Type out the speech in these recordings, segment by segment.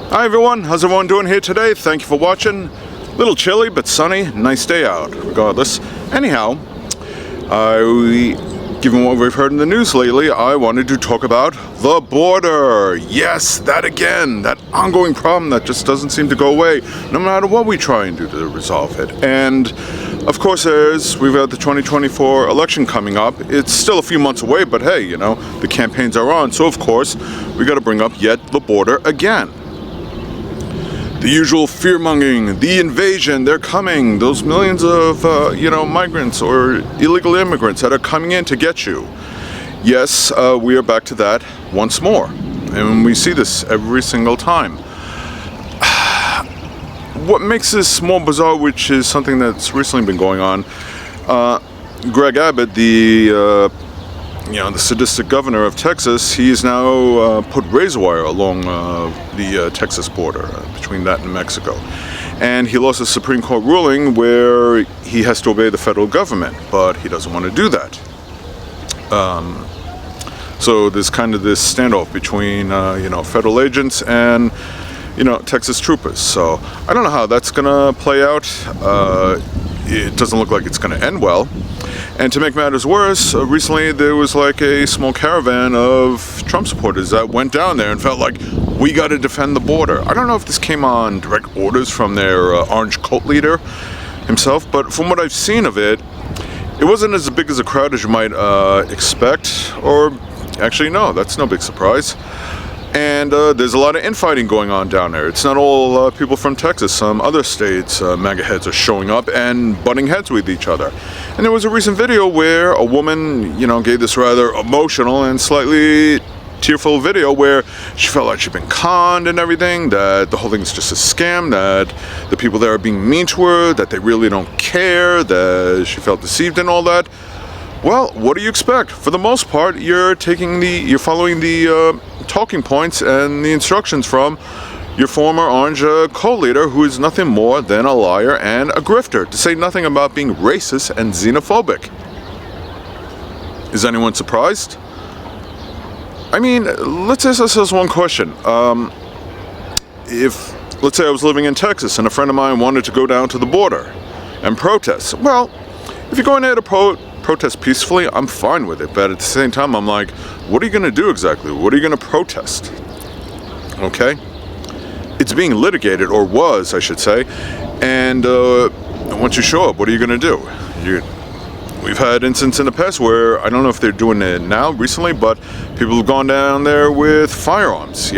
Hi everyone, how's everyone doing here today? Thank you for watching. Little chilly but sunny, nice day out regardless. Anyhow, given what we've heard in the news lately, I wanted to talk about the border. Yes, that again, that ongoing problem that just doesn't seem to go away no matter what we try and do to resolve it. And of course, we've got the 2024 election coming up. It's still a few months away, but hey, you know, the campaigns are on, so of course we got to bring up yet the border again. The usual fear-mongering, the invasion, they're coming, those millions of, migrants or illegal immigrants that are coming in to get you. Yes, we are back to that once more, and we see this every single time. What makes this more bizarre, which is something that's recently been going on, Greg Abbott, the sadistic governor of Texas, he's now put razor wire along the Texas border between that and Mexico. And he lost a Supreme Court ruling where he has to obey the federal government, but he doesn't want to do that. So there's kind of this standoff between, federal agents and, Texas troopers. So I don't know how that's going to play out. It doesn't look like it's going to end well. And to make matters worse, recently there was like a small caravan of Trump supporters that went down there and felt like, we got to defend the border. I don't know if this came on direct orders from their orange cult leader himself, but from what I've seen of it, it wasn't as big as a crowd as you might expect, or actually no, that's no big surprise. And there's a lot of infighting going on down there. It's not all people from Texas. Some other states, MAGA heads are showing up and butting heads with each other. And there was a recent video where a woman, gave this rather emotional and slightly tearful video where she felt like she'd been conned and everything, that the whole thing's just a scam, that the people there are being mean to her, that they really don't care, that she felt deceived and all that. Well, what do you expect? For the most part, you're following the talking points and the instructions from your former orange cult leader, who is nothing more than a liar and a grifter, to say nothing about being racist and xenophobic. Is anyone surprised? I mean, let's ask ourselves one question. If, let's say I was living in Texas and a friend of mine wanted to go down to the border and protest, well, if you're going there to protest peacefully, I'm fine with it, but at the same time I'm like, what are you going to do exactly? What are you going to protest? Okay? It's being litigated, or was, I should say, and once you show up, what are you going to do? We've had incidents in the past where, I don't know if they're doing it now recently, but people have gone down there with firearms,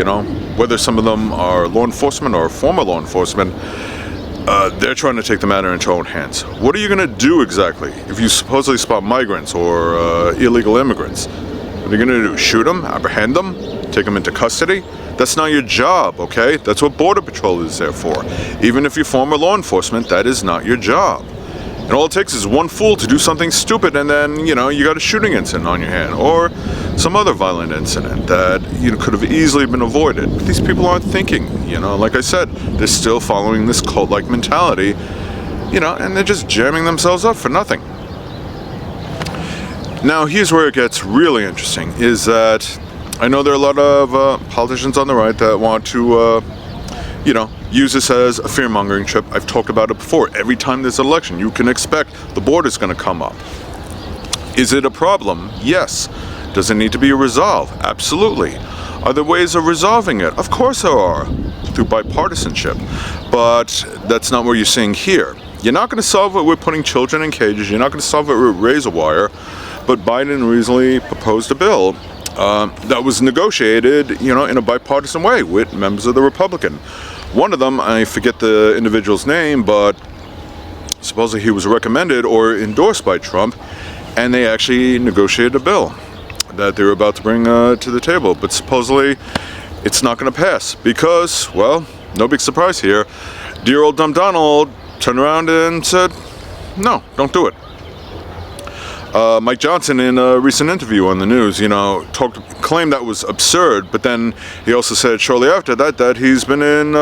whether some of them are law enforcement or former law enforcement. They're trying to take the matter into their own hands. What are you going to do exactly if you supposedly spot migrants or illegal immigrants? What are you going to do? Shoot them? Apprehend them? Take them into custody? That's not your job, okay? That's what Border Patrol is there for. Even if you're former law enforcement, that is not your job. And all it takes is one fool to do something stupid, and then, you got a shooting incident on your hand, or some other violent incident that could have easily been avoided. But these people aren't thinking, like I said, they're still following this cult-like mentality, and they're just jamming themselves up for nothing. Now, here's where it gets really interesting, is that I know there are a lot of politicians on the right that want to, use this as a fear-mongering trip. I've talked about it before. Every time there's an election, you can expect the border's going to come up. Is it a problem? Yes. Does it need to be resolved? Absolutely. Are there ways of resolving it? Of course there are, through bipartisanship. But that's not what you're seeing here. You're not going to solve it with putting children in cages. You're not going to solve it with razor wire. But Biden recently proposed a bill that was negotiated, in a bipartisan way with members of the Republican. One of them, I forget the individual's name, but supposedly he was recommended or endorsed by Trump, and they actually negotiated a bill that they were about to bring to the table. But supposedly it's not going to pass because, well, no big surprise here, dear old dumb Donald turned around and said, no, don't do it. Mike Johnson, in a recent interview on the news, claimed that was absurd, but then he also said shortly after that he's been in,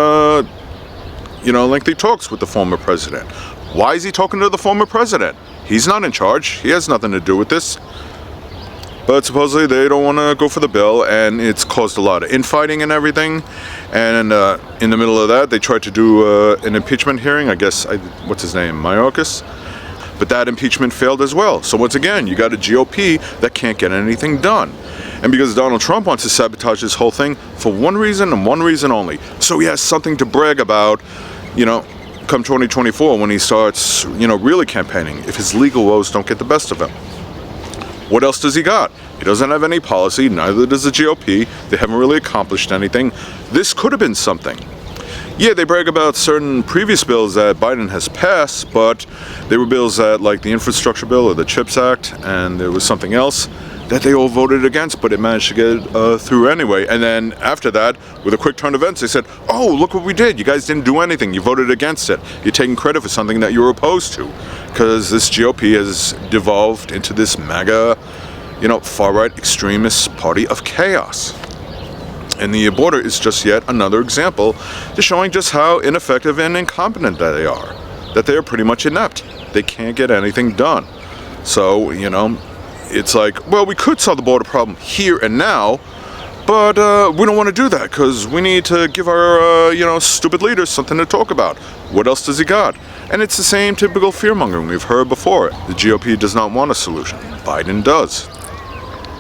lengthy talks with the former president. Why is he talking to the former president? He's not in charge. He has nothing to do with this. But supposedly they don't want to go for the bill, and it's caused a lot of infighting and everything. And in the middle of that, they tried to do an impeachment hearing. I guess, what's his name, Mayorkas? But that impeachment failed as well. So once again, you got a GOP that can't get anything done. And because Donald Trump wants to sabotage this whole thing for one reason and one reason only. So he has something to brag about, come 2024 when he starts, really campaigning, if his legal woes don't get the best of him. What else does he got? He doesn't have any policy, neither does the GOP. They haven't really accomplished anything. This could have been something. Yeah, they brag about certain previous bills that Biden has passed, but they were bills that, like the Infrastructure Bill or the CHIPS Act, and there was something else that they all voted against, but it managed to get through anyway. And then after that, with a quick turn of events, they said, oh, look what we did. You guys didn't do anything. You voted against it. You're taking credit for something that you were opposed to. Because this GOP has devolved into this MAGA, far-right extremist party of chaos. And the border is just yet another example to showing just how ineffective and incompetent that they are. That they are pretty much inept. They can't get anything done. So, it's like, well, we could solve the border problem here and now, but we don't want to do that because we need to give our, stupid leaders something to talk about. What else does he got? And it's the same typical fear-mongering we've heard before. The GOP does not want a solution. Biden does.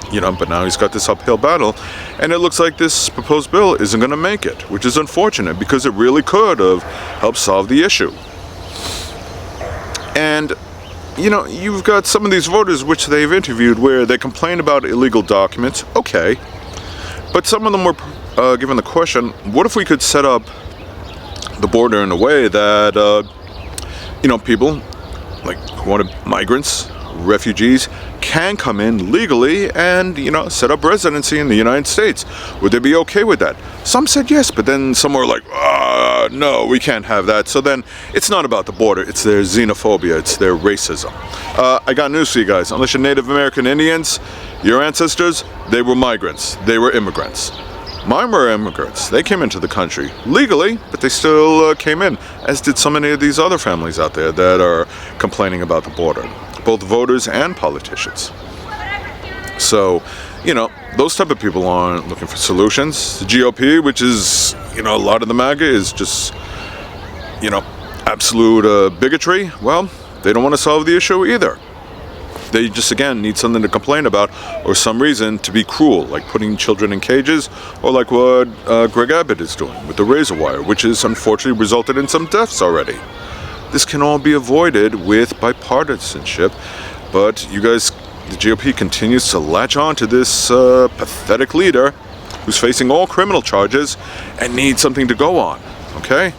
But now he's got this uphill battle, and it looks like this proposed bill isn't going to make it, which is unfortunate because it really could have helped solve the issue. And you've got some of these voters which they've interviewed where they complain about illegal documents. Okay. But some of them were given the question, what if we could set up the border in a way that, people like who want migrants, refugees, can come in legally and, set up residency in the United States. Would they be okay with that? Some said yes, but then some were like, no, we can't have that. So then it's not about the border, it's their xenophobia, it's their racism. I got news for you guys. Unless you're Native American Indians, your ancestors, they were migrants, they were immigrants. Mine were immigrants. They came into the country legally, but they still came in, as did so many of these other families out there that are complaining about the border, both voters and politicians. So, those type of people aren't looking for solutions. The GOP, which is, a lot of the MAGA is just, absolute bigotry. Well, they don't want to solve the issue either. They just, again, need something to complain about or some reason to be cruel, like putting children in cages or like what Greg Abbott is doing with the razor wire, which has unfortunately resulted in some deaths already. This can all be avoided with bipartisanship, but you guys, the GOP continues to latch on to this pathetic leader who's facing all criminal charges and needs something to go on, okay?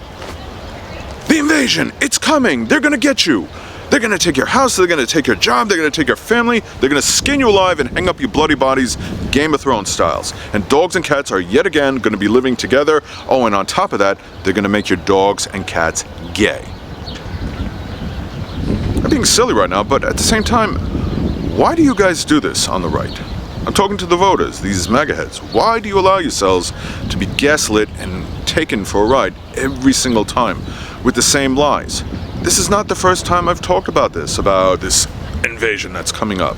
The invasion, it's coming, they're gonna get you. They're going to take your house, they're going to take your job, they're going to take your family, they're going to skin you alive and hang up your bloody bodies, Game of Thrones styles. And dogs and cats are yet again going to be living together. Oh, and on top of that, they're going to make your dogs and cats gay. I'm being silly right now, but at the same time, why do you guys do this on the right? I'm talking to the voters, these MAGA heads. Why do you allow yourselves to be gaslit and taken for a ride every single time with the same lies? This is not the first time I've talked about this invasion that's coming up.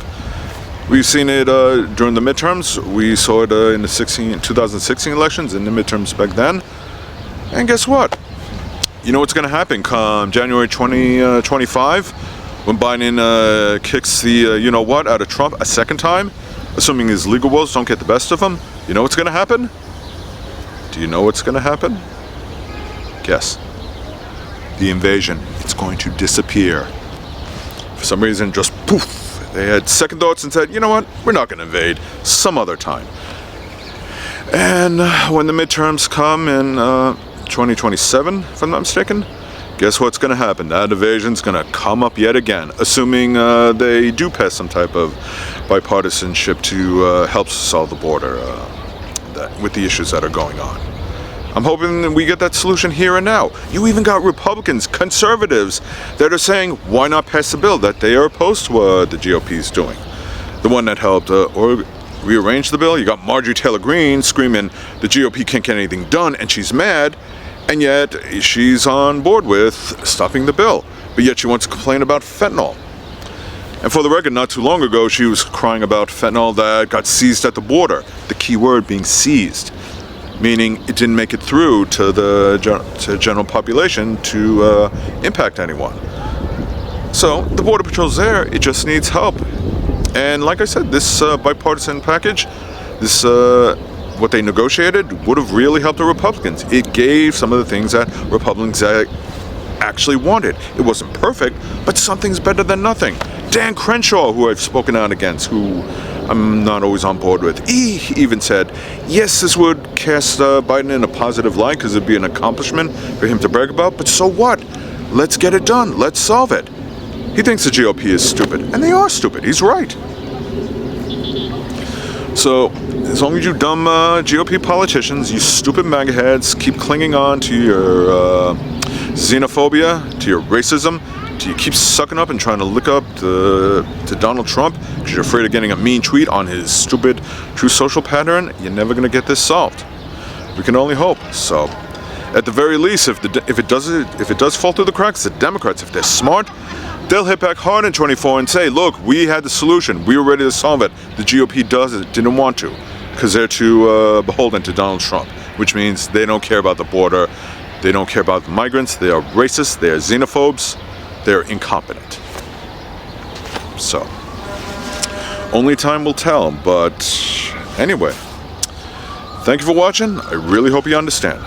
We've seen it during the midterms. We saw it in the 2016 elections, in the midterms back then. And guess what? You know what's going to happen come January 2025 when Biden kicks the you-know-what out of Trump a second time, assuming his legal woes don't get the best of him. You know what's going to happen? Do you know what's going to happen? Guess. The invasion, it's going to disappear. For some reason, just poof, they had second thoughts and said, you know what, we're not going to invade, some other time. And when the midterms come in 2027, if I'm not mistaken, guess what's going to happen? That invasion's going to come up yet again, assuming they do pass some type of bipartisanship to help solve the border with the issues that are going on. I'm hoping that we get that solution here and now. You even got Republicans, conservatives, that are saying, why not pass a bill that they are opposed to what the GOP is doing? The one that helped rearrange the bill, you got Marjorie Taylor Greene screaming the GOP can't get anything done and she's mad, and yet she's on board with stopping the bill. But yet she wants to complain about fentanyl. And for the record, not too long ago, she was crying about fentanyl that got seized at the border. The key word being seized, meaning it didn't make it through to the general population to impact anyone. So the Border Patrol's there, it just needs help. And like I said, this bipartisan package, this what they negotiated would have really helped the Republicans. It gave some of the things that Republicans actually wanted. It wasn't perfect, but something's better than nothing. Dan Crenshaw, who I've spoken out against, who I'm not always on board with, he even said, yes, this would cast Biden in a positive light because it'd be an accomplishment for him to brag about, but so what? Let's get it done. Let's solve it. He thinks the GOP is stupid, and they are stupid. He's right. So, as long as you dumb GOP politicians, you stupid MAGA heads, keep clinging on to your xenophobia, to your racism, do you keep sucking up and trying to lick up to Donald Trump because you're afraid of getting a mean tweet on his stupid True Social pattern, you're never going to get this solved. We can only hope. So, at the very least, if it does fall through the cracks, the Democrats, if they're smart, they'll hit back hard in 24 and say, look, we had the solution. We were ready to solve it. The GOP didn't want to because they're too beholden to Donald Trump, which means they don't care about the border. They don't care about the migrants. They are racist. They are xenophobes. They're incompetent. So, only time will tell. But anyway, thank you for watching. I really hope you understand.